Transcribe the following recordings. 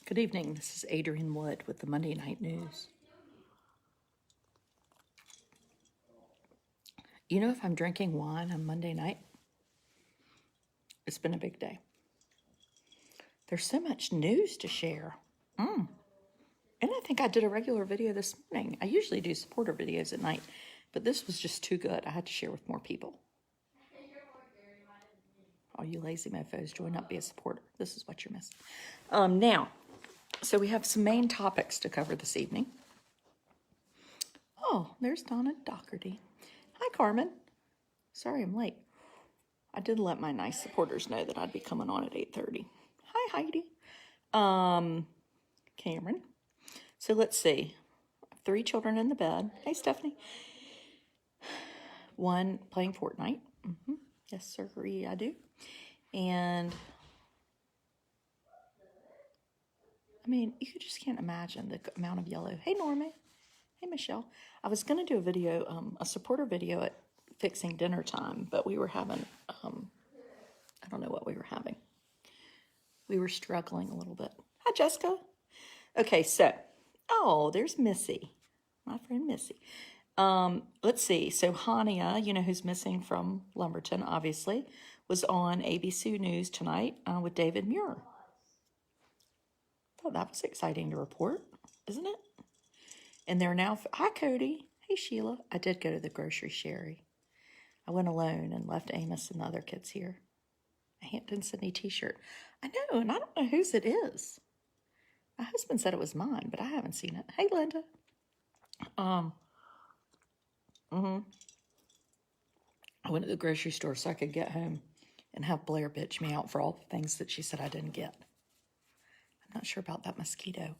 Good evening. This is Adrienne Wood with the Monday Night News. You know, if I'm drinking wine on Monday night, it's been a big day. There's so much news to share. And I think I did a regular video this morning. I usually do supporter videos at night, but this was just too good. I had to share with more people. All you lazy mofos, join up, be a supporter. This is what you're missing. So we have some main topics to cover this evening. Oh, there's Donna Doherty. Hi, Carmen. Sorry I'm late. I did let my nice supporters know that I'd be coming on at 8:30. Hi, Heidi. Cameron. So let's see. 3 children in the bed. Hey, Stephanie. 1 playing Fortnite. Yes, sir, I do. And I mean, you just can't imagine the amount of yellow. Hey, Norma. Hey, Michelle. I was going to do a video, a supporter video at fixing dinner time, but we were having, I don't know what we were having. We were struggling a little bit. Hi, Jessica. Okay, so, there's Missy, my friend Missy. Let's see. So Hania, you know who's missing from Lumberton, obviously, was on ABC News tonight with David Muir. Thought that was exciting to report, isn't it? And they're now, hi, Cody. Hey, Sheila. I did go to the grocery, Sherry. I went alone and left Amos and the other kids here. A Hampton Sydney t-shirt. I know, and I don't know whose it is. My husband said it was mine, but I haven't seen it. Hey, Linda. I went to the grocery store so I could get home and have Blair bitch me out for all the things that she said I didn't get. I'm not sure about that mosquito,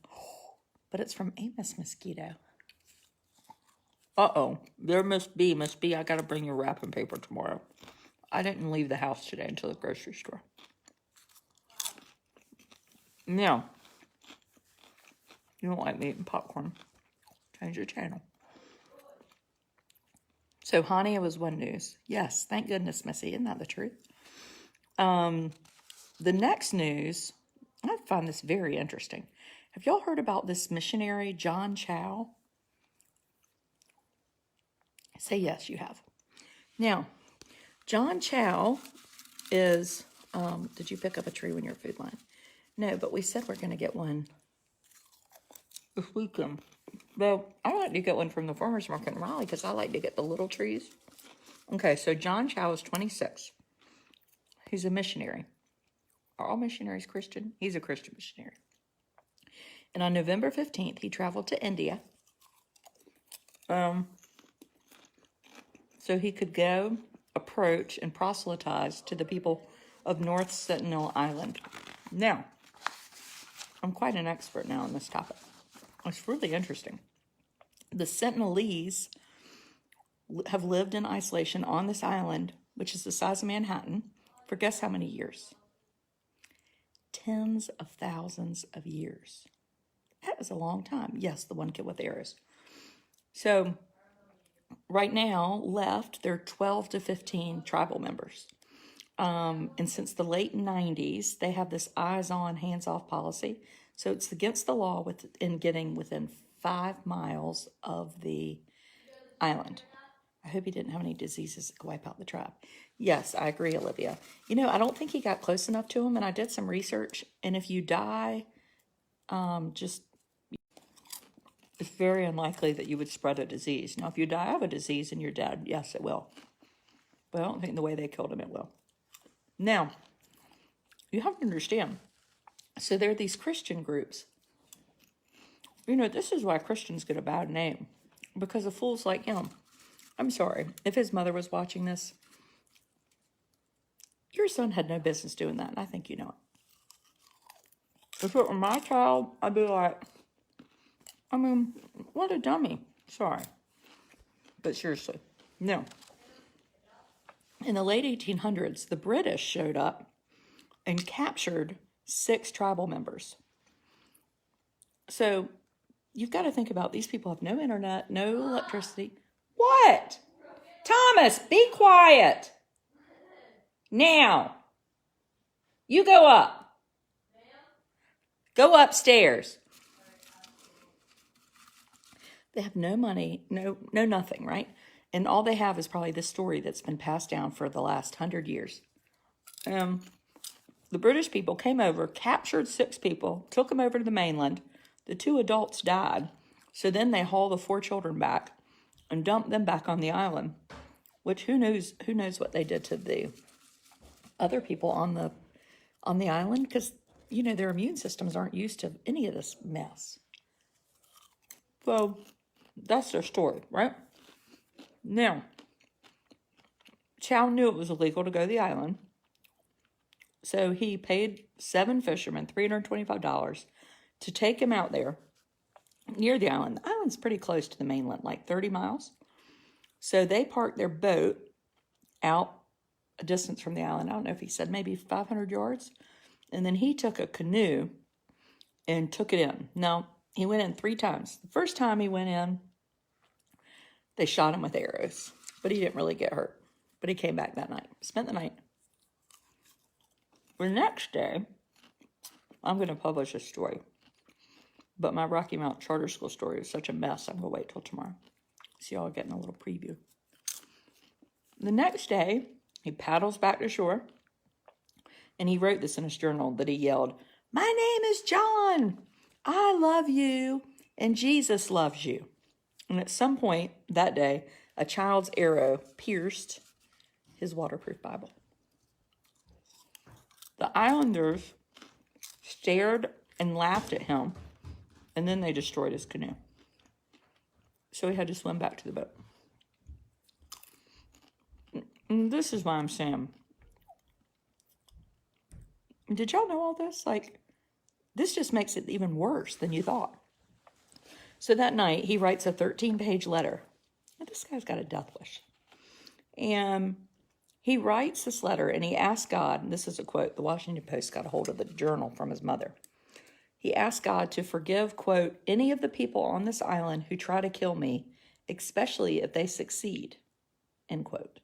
but it's from Amos Mosquito. There must be. I got to bring your wrapping paper tomorrow. I didn't leave the house today until the grocery store. Now, you don't like me eating popcorn. Change your channel. So Hania was one news. Yes, thank goodness, Missy. Isn't that the truth? The next news, I find this very interesting. Have y'all heard about this missionary, John Chow? Say yes, you have. Now, John Chow is, did you pick up a tree when you're food line? No, but we said we're going to get one this weekend. Well, I like to get one from the farmer's market in Raleigh because I like to get the little trees. Okay, so John Chow is 26. He's a missionary. Are all missionaries Christian? He's a Christian missionary. And on November 15th, he traveled to India. So he could go, approach, and proselytize to the people of North Sentinel Island. Now, I'm quite an expert now on this topic. It's really interesting. The Sentinelese have lived in isolation on this island, which is the size of Manhattan, for guess how many years? Tens of thousands of years. That is a long time. Yes, the one kid with arrows. So right now, left, there are 12 to 15 tribal members. And since the late 90s, they have this eyes-on, hands-off policy. So it's against the law in getting within 5 miles of the island. I hope he didn't have any diseases that could wipe out the tribe. Yes, I agree, Olivia. You know, I don't think he got close enough to him, and I did some research. And if you die, it's very unlikely that you would spread a disease. Now, if you die of a disease and you're dead, yes, it will. But I don't think the way they killed him, it will. Now, you have to understand. So there are these Christian groups. You know, this is why Christians get a bad name. Because of fools like him. I'm sorry. If his mother was watching this, your son had no business doing that, and I think you know it. If it were my child, I'd be like, what a dummy. Sorry. But seriously, no. In the late 1800s, the British showed up and captured 6 tribal members. So you've got to think about these people have no internet, no electricity. What? Thomas, be quiet. Now. You go up. Go upstairs. They have no money, no nothing, right? And all they have is probably this story that's been passed down for the last 100 years. The British people came over, captured 6 people, took them over to the mainland. The 2 adults died. So then they hauled the 4 children back and dumped them back on the island. Which who knows what they did to the other people on the island, because their immune systems aren't used to any of this mess. So that's their story, right? Now, Chow knew it was illegal to go to the island, so he paid 7 fishermen $325 to take him out there near the island. The island's pretty close to the mainland, like 30 miles. So they parked their boat out a distance from the island. I don't know if he said maybe 500 yards. And then he took a canoe and took it in. Now, he went in 3 times. The first time he went in, they shot him with arrows, but he didn't really get hurt. But he came back that night, spent the night. The next day, I'm going to publish a story. But my Rocky Mount Charter School story is such a mess, I'm going to wait till tomorrow. So y'all are getting a little preview. The next day, he paddles back to shore. And he wrote this in his journal that he yelled, "My name is John. I love you. And Jesus loves you." And at some point that day, a child's arrow pierced his waterproof Bible. The islanders stared and laughed at him, and then they destroyed his canoe. So he had to swim back to the boat. And this is why I'm saying, did y'all know all this? This just makes it even worse than you thought. So that night, he writes a 13-page letter. Now, this guy's got a death wish. And he writes this letter, and he asks God, and this is a quote, the Washington Post got a hold of the journal from his mother. He asked God to forgive, quote, "any of the people on this island who try to kill me, especially if they succeed," end quote.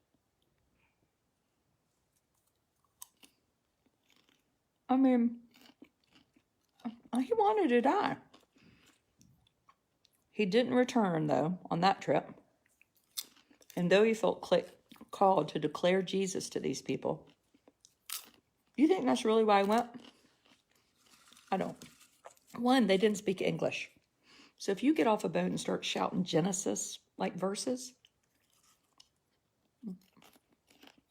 I mean, he wanted to die. He didn't return, though, on that trip. And though he felt called to declare Jesus to these people, you think that's really why he went? I don't. 1, they didn't speak English. So if you get off a boat and start shouting Genesis, like verses,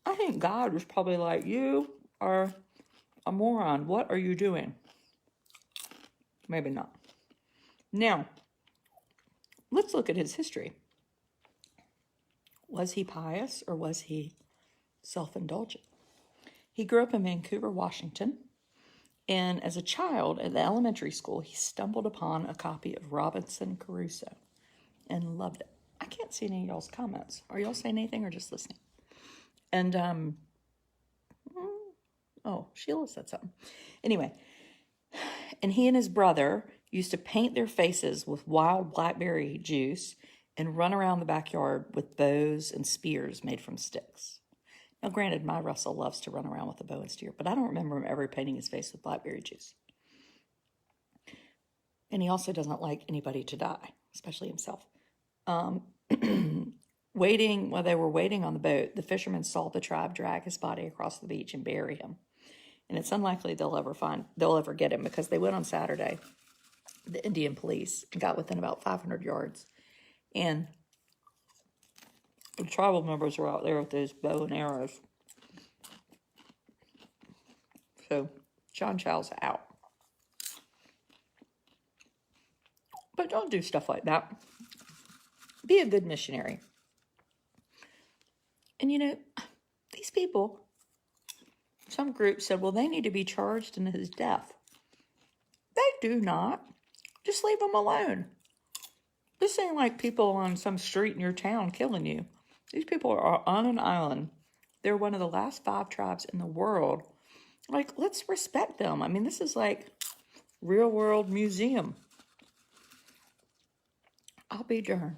I think God was probably like, "You are a moron. What are you doing?" Maybe not. Now, let's look at his history. Was he pious or was he self-indulgent? He grew up in Vancouver, Washington, and as a child at the elementary school, he stumbled upon a copy of Robinson Crusoe and loved it. I can't see any of y'all's comments. Are y'all saying anything or just listening? And, oh, Sheila said something. Anyway, and he and his brother used to paint their faces with wild blackberry juice and run around the backyard with bows and spears made from sticks. Now, granted, my Russell loves to run around with a bow and spear, but I don't remember him ever painting his face with blackberry juice. And he also doesn't like anybody to die, especially himself. While they were waiting on the boat, the fishermen saw the tribe drag his body across the beach and bury him. And it's unlikely they'll ever get him, because they went on Saturday, the Indian police, and got within about 500 yards. And the tribal members were out there with those bow and arrows. So John Chow's out. But don't do stuff like that. Be a good missionary. And these people, some groups said, well, they need to be charged in his death. They do not. Just leave them alone. This ain't like people on some street in your town killing you. These people are on an island. They're one of the last 5 tribes in the world. Let's respect them. I mean, this is like real world museum. I'll be darned.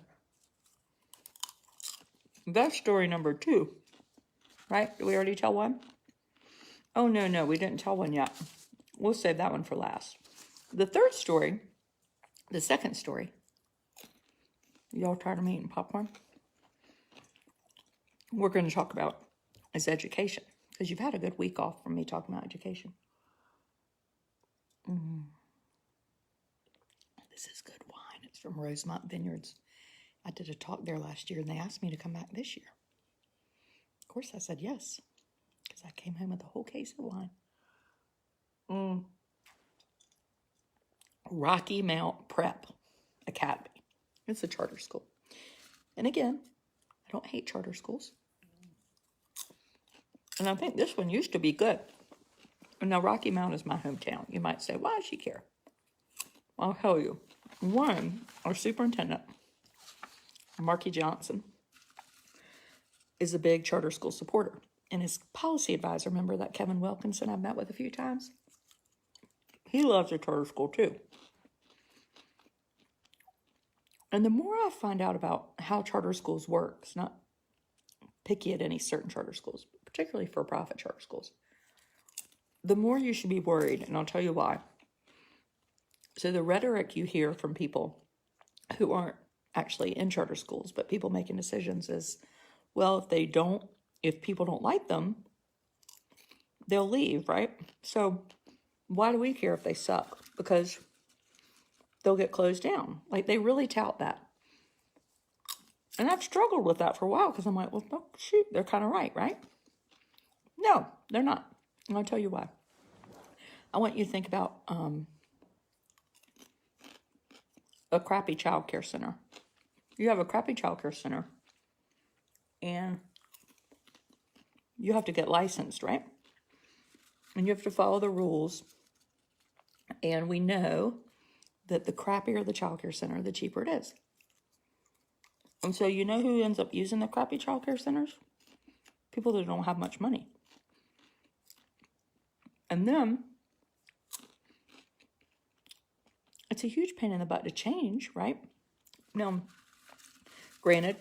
That's story number 2. Right? Did we already tell one? Oh, no, we didn't tell one yet. We'll save that one for last. The third story, the second story, y'all tired of me eating popcorn? We're going to talk about is education, because you've had a good week off from me talking about education. This is good wine. It's from Rosemont Vineyards. I did a talk there last year, and they asked me to come back this year. Of course, I said yes, because I came home with a whole case of wine. Rocky Mount Prep Academy. It's a charter school. And again, I don't hate charter schools. And I think this one used to be good. And now Rocky Mount is my hometown. You might say, why does she care? I'll tell you. One, our superintendent, Marky Johnson, is a big charter school supporter. And his policy advisor, remember that Kevin Wilkinson I've met with a few times? He loves a charter school too. And the more I find out about how charter schools work, it's not picky at any certain charter schools, particularly for profit charter schools, the more you should be worried, and I'll tell you why. So the rhetoric you hear from people who aren't actually in charter schools, but people making decisions is, well, if people don't like them, they'll leave, right? So why do we care if they suck? Because they'll get closed down. Like, they really tout that. And I've struggled with that for a while, because I'm like, well, no, shoot, they're kind of right? No, they're not. And I'll tell you why. I want you to think about a crappy child care center. You have a crappy child care center, and you have to get licensed, right? And you have to follow the rules. And we know that the crappier the child care center, the cheaper it is. And so you know who ends up using the crappy child care centers? People that don't have much money. And then it's a huge pain in the butt to change, right? Now, granted,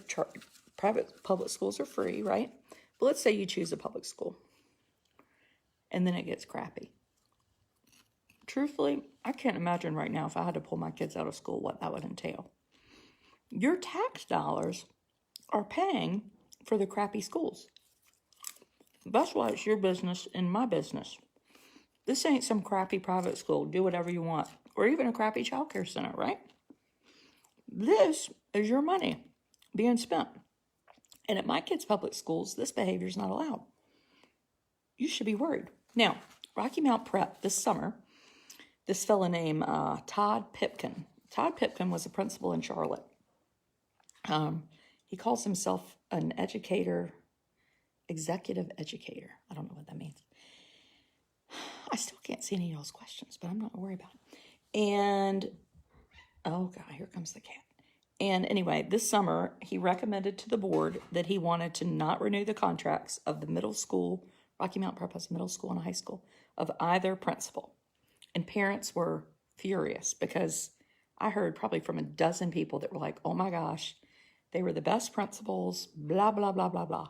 public schools are free, right? But let's say you choose a public school, and then it gets crappy. Truthfully, I can't imagine right now if I had to pull my kids out of school what that would entail. Your tax dollars are paying for the crappy schools. That's why it's your business and my business. This ain't some crappy private school, do whatever you want, or even a crappy child care center, right? This is your money being spent. And at my kids' public schools, this behavior is not allowed. You should be worried. Now, Rocky Mount Prep this summer, this fella named Todd Pipkin. Todd Pipkin was a principal in Charlotte. He calls himself an executive educator. I don't know what that means. I still can't see any of y'all's questions, but I'm not worried about it. And, oh God, here comes the cat. And anyway, this summer, he recommended to the board that he wanted to not renew the contracts of the middle school, Rocky Mount Prep has a middle school and a high school, of either principal. And parents were furious, because I heard probably from a dozen people that were like, oh my gosh, they were the best principals, blah, blah, blah, blah, blah.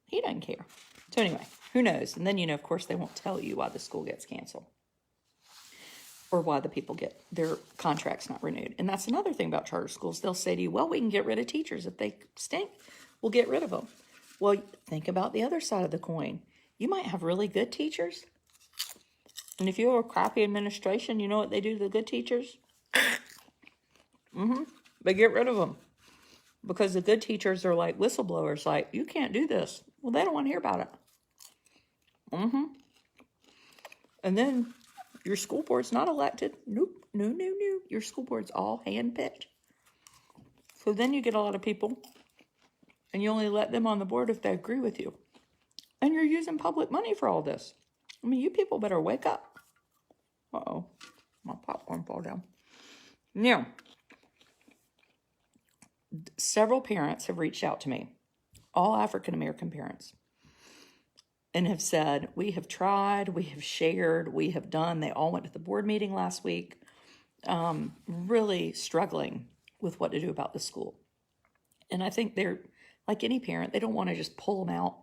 He doesn't care. So anyway, who knows? And then, of course, they won't tell you why the school gets canceled, or why the people get their contracts not renewed. And that's another thing about charter schools. They'll say to you, well, we can get rid of teachers. If they stink, we'll get rid of them. Well, think about the other side of the coin. You might have really good teachers, and if you have a crappy administration, you know what they do to the good teachers? They get rid of them. Because the good teachers are like whistleblowers, like, you can't do this. Well, they don't want to hear about it. And then your school board's not elected. Nope. No. Your school board's all hand-picked. So then you get a lot of people, and you only let them on the board if they agree with you. And you're using public money for all this. I mean, you people better wake up. Uh-oh. My popcorn fell down. Now, several parents have reached out to me, all African-American parents, and have said, we have tried, we have shared, we have done. They all went to the board meeting last week, really struggling with what to do about the school. And I think they're, like any parent, they don't want to just pull them out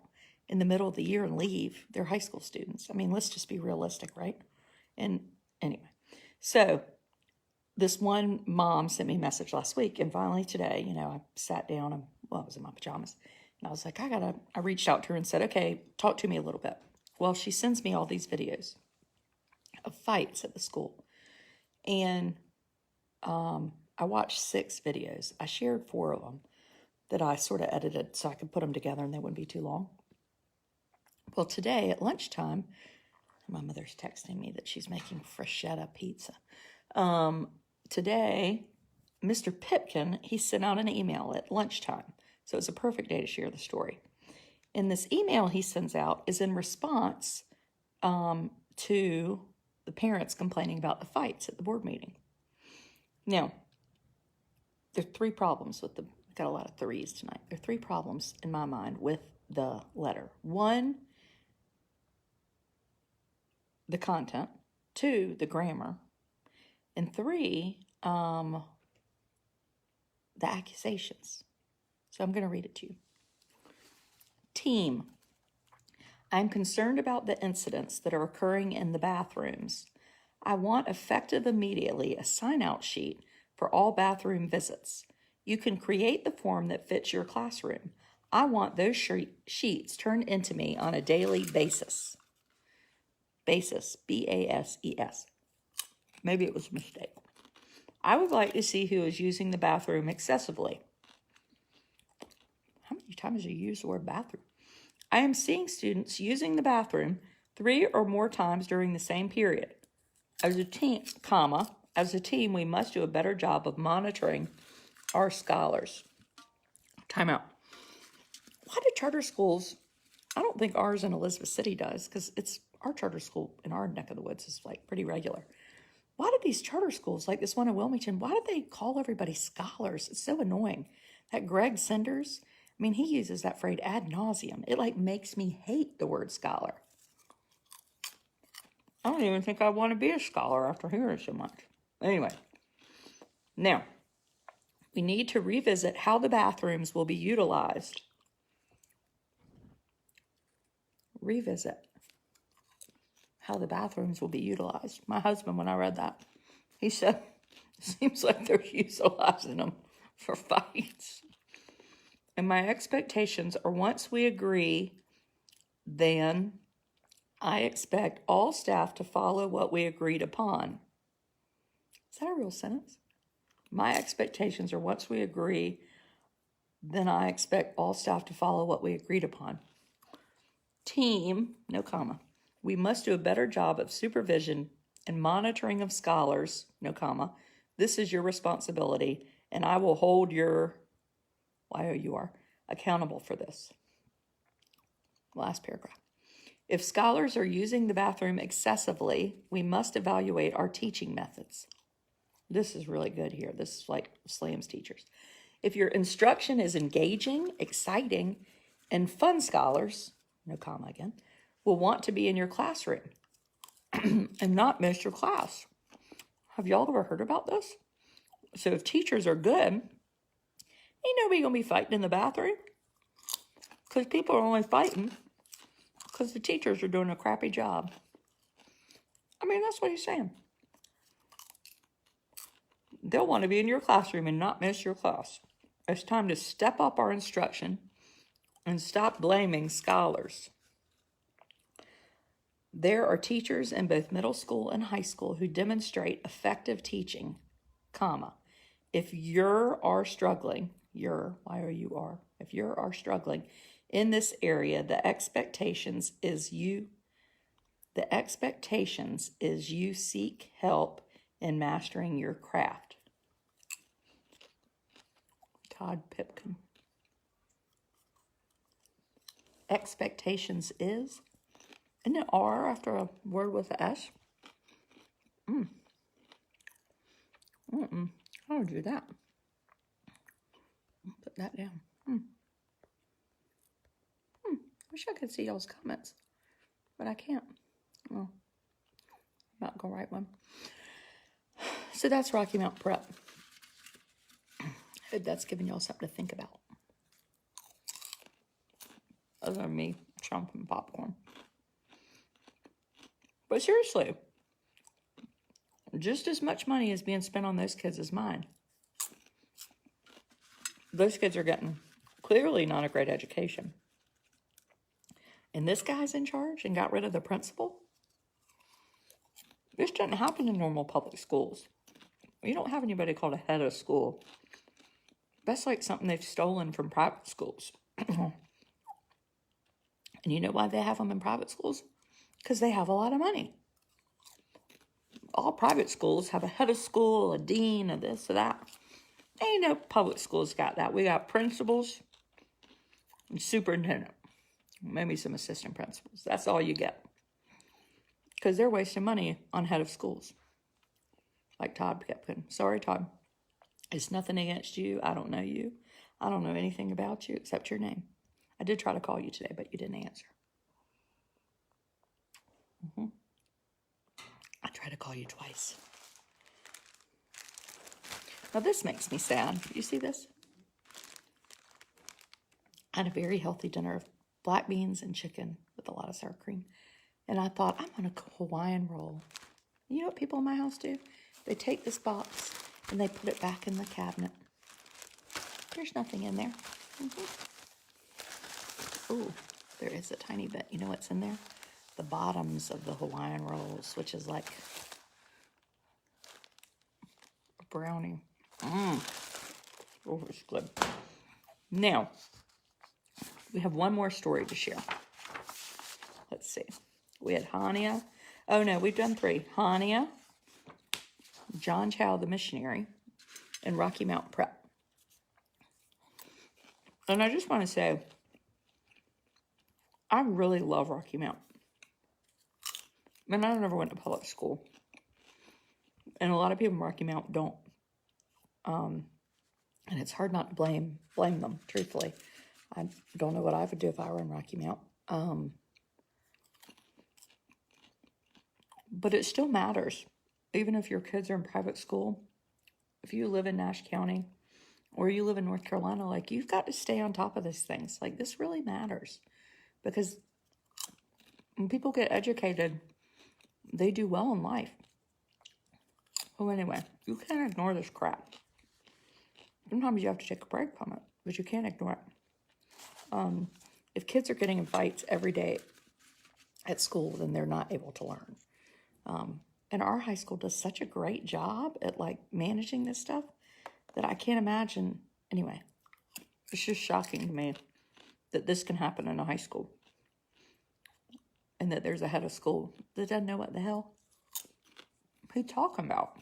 in the middle of the year and leave. They're high school students. I mean, let's just be realistic, right? And Anyway, so this one mom sent me a message last week, and finally today, I sat down and, I was in my pajamas, and I was like, I reached out to her and said, okay, talk to me a little bit. Well, she sends me all these videos of fights at the school, and I watched 6 videos. I shared 4 of them that I sort of edited so I could put them together and they wouldn't be too long. Well, today at lunchtime, my mother's texting me that she's making freschetta pizza. Today, Mr. Pipkin, he sent out an email at lunchtime. So it's a perfect day to share the story. And this email he sends out is in response to the parents complaining about the fights at the board meeting. Now, there are 3 problems with got a lot of threes tonight. There are 3 problems in my mind with the letter. 1, the content. 2, the grammar. And 3, the accusations. So I'm going to read it to you. Team, I'm concerned about the incidents that are occurring in the bathrooms. I want effective immediately a sign-out sheet for all bathroom visits. You can create the form that fits your classroom. I want those sheets turned into me on a daily basis. Basis, B-A-S-E-S. Maybe it was a mistake. I would like to see who is using the bathroom excessively. How many times do you use the word bathroom? I am seeing students using the bathroom 3 or more times during the same period. As a team, we must do a better job of monitoring our scholars. Time out. Why do charter schools, I don't think ours in Elizabeth City does, because it's our charter school in our neck of the woods is like pretty regular. Why do these charter schools, like this one in Wilmington, why do they call everybody scholars? It's so annoying. That Greg Sanders, he uses that phrase ad nauseum. It like makes me hate the word scholar. I don't even think I want to be a scholar after hearing so much. Anyway, now, we need to revisit how the bathrooms will be utilized. Revisit how the bathrooms will be utilized. My husband, when I read that, he said, it seems like they're utilizing them for fights. And my expectations are once we agree, then I expect all staff to follow what we agreed upon. Is that a real sentence? My expectations are once we agree, then I expect all staff to follow what we agreed upon. Team, no comma. We must do a better job of supervision and monitoring of scholars, no comma. This is your responsibility, and I will hold your YOUR accountable for this. Last paragraph. If scholars are using the bathroom excessively, we must evaluate our teaching methods. This is really good here. This is like SLAM's teachers. If your instruction is engaging, exciting, and fun, scholars, no comma again, will want to be in your classroom and not miss your class. Have y'all ever heard about this? So if teachers are good, ain't nobody going to be fighting in the bathroom, because people are only fighting because the teachers are doing a crappy job. That's what he's saying. They'll want to be in your classroom and not miss your class. It's time to step up our instruction and stop blaming scholars. There are teachers in both middle school and high school who demonstrate effective teaching, comma. If you are struggling in this area, the expectations is you seek help in mastering your craft. Todd Pipkin. Expectations is? Isn't it R after a word with an S? How would I do that? Put that down. Wish I could see y'all's comments, but I can't. Well, I'm not going to write one. So that's Rocky Mountain Prep. I hope that's giving y'all something to think about. Other than me chomping popcorn. But seriously, just as much money is being spent on those kids as mine. Those kids are getting clearly not a great education. And this guy's in charge and got rid of the principal. This doesn't happen in normal public schools. You don't have anybody called a head of school. That's like something they've stolen from private schools. And you know why they have them in private schools? Because they have a lot of money. All private schools have a head of school, a dean, a this, or that. Ain't no public schools got that. We got principals and superintendent. Maybe some assistant principals. That's all you get. Because they're wasting money on head of schools. Like Todd kept putting. Sorry, Todd. It's nothing against you. I don't know you. I don't know anything about you except your name. I did try to call you today, but you didn't answer. I tried to call you twice. Now this makes me sad. You see this? I had a very healthy dinner of black beans and chicken with a lot of sour cream. And I thought, I'm on a Hawaiian roll. You know what people in my house do? They take this box and they put it back in the cabinet. There's nothing in there. Oh, there is a tiny bit. You know what's in there? The bottoms of the Hawaiian rolls, which is like a brownie. Oh, it's good. Now, we have one more story to share. Let's see. We had Hania. Oh, no, we've done 3. Hania, John Chow, the missionary, and Rocky Mountain Prep. And I just want to say, I really love Rocky Mountain. I mean, I never went to public school. And a lot of people in Rocky Mountain don't. And it's hard not to blame them, truthfully. I don't know what I would do if I were in Rocky Mountain. But it still matters. Even if your kids are in private school, if you live in Nash County or you live in North Carolina, like, you've got to stay on top of these things. Like, this really matters. Because when people get educated, they do well in life. Well, anyway, you can't ignore this crap. Sometimes you have to take a break from it, but you can't ignore it. If kids are getting in fights every day at school, then they're not able to learn. And our high school does such a great job at, like, managing this stuff that I can't imagine. Anyway, it's just shocking to me that this can happen in a high school. And that there's a head of school that doesn't know what the hell he's talking about.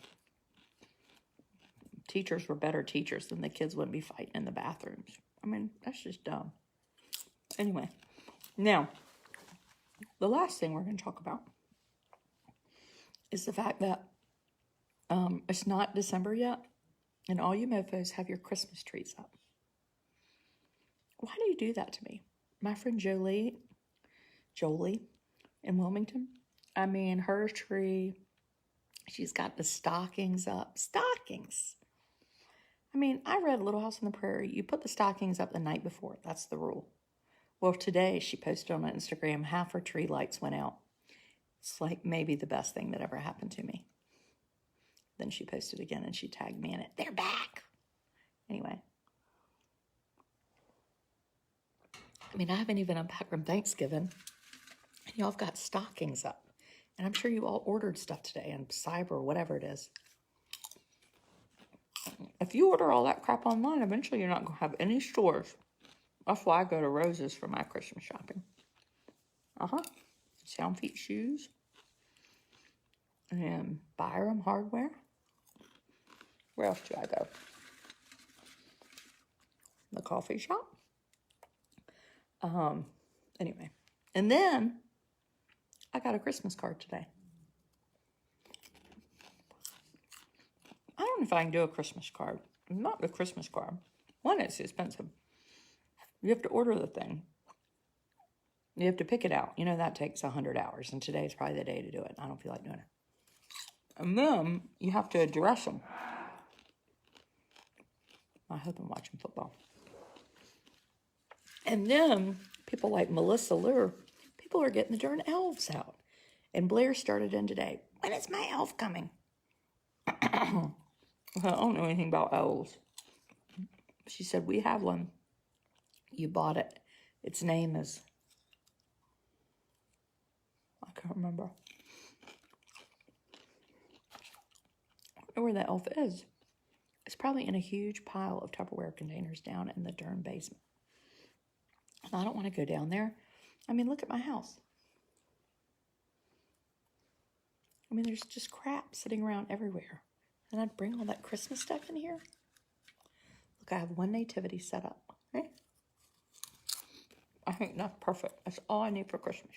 Teachers were better teachers, then the kids wouldn't be fighting in the bathrooms. I mean, that's just dumb. Anyway, now, the last thing we're going to talk about is the fact that it's not December yet, and all you mofos have your Christmas trees up. Why do you do that to me? My friend Jolie in Wilmington, I mean, her tree, she's got the stockings up. Stockings! I mean, I read Little House on the Prairie. You put the stockings up the night before. That's the rule. Well, today she posted on Instagram, half her tree lights went out. It's like maybe the best thing that ever happened to me. Then she posted again and she tagged me in it. They're back. Anyway. I mean, I haven't even unpacked from Thanksgiving. And y'all have got stockings up. And I'm sure you all ordered stuff today on Cyber or whatever it is. If you order all that crap online, eventually you're not going to have any stores. That's why I go to Rose's for my Christmas shopping. Sound Feet Shoes. And Byram Hardware. Where else do I go? The coffee shop. Anyway. And then I got a Christmas card today. I don't know if I can do a Christmas card. Not a Christmas card. One, it's expensive. You have to order the thing. You have to pick it out. You know, that takes 100 hours. And today's probably the day to do it. I don't feel like doing it. And then you have to address them. I hope I'm watching football. And then people like Melissa Lure, people are getting the darn elves out. And Blair started in today. When is my elf coming? I don't know anything about owls. She said, we have one. You bought it. Its name is, I can't remember. I don't know where that elf is. It's probably in a huge pile of Tupperware containers down in the darn basement. And I don't want to go down there. I mean, look at my house. I mean, there's just crap sitting around everywhere. And I'd bring all that Christmas stuff in here. Look, I have one nativity set up. Okay? I think that's perfect. That's all I need for Christmas.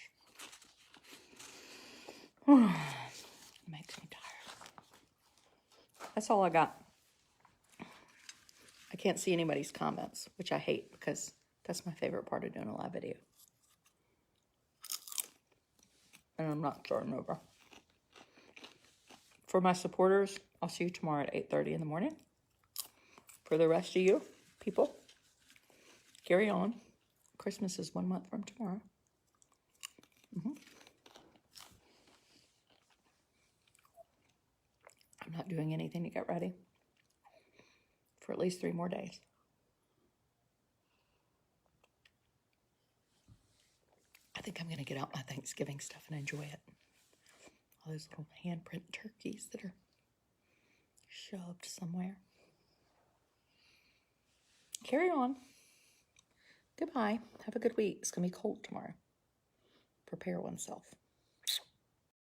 Makes me tired. That's all I got. I can't see anybody's comments, which I hate because that's my favorite part of doing a live video. And I'm not starting over. For my supporters, I'll see you tomorrow at 8:30 in the morning. For the rest of you people, carry on. Christmas is 1 month from tomorrow. I'm not doing anything to get ready for at least 3 more days. I think I'm going to get out my Thanksgiving stuff and enjoy it. All those little handprint turkeys that are shoved somewhere. Carry on. Goodbye. Have a good week. It's going to be cold tomorrow. Prepare oneself.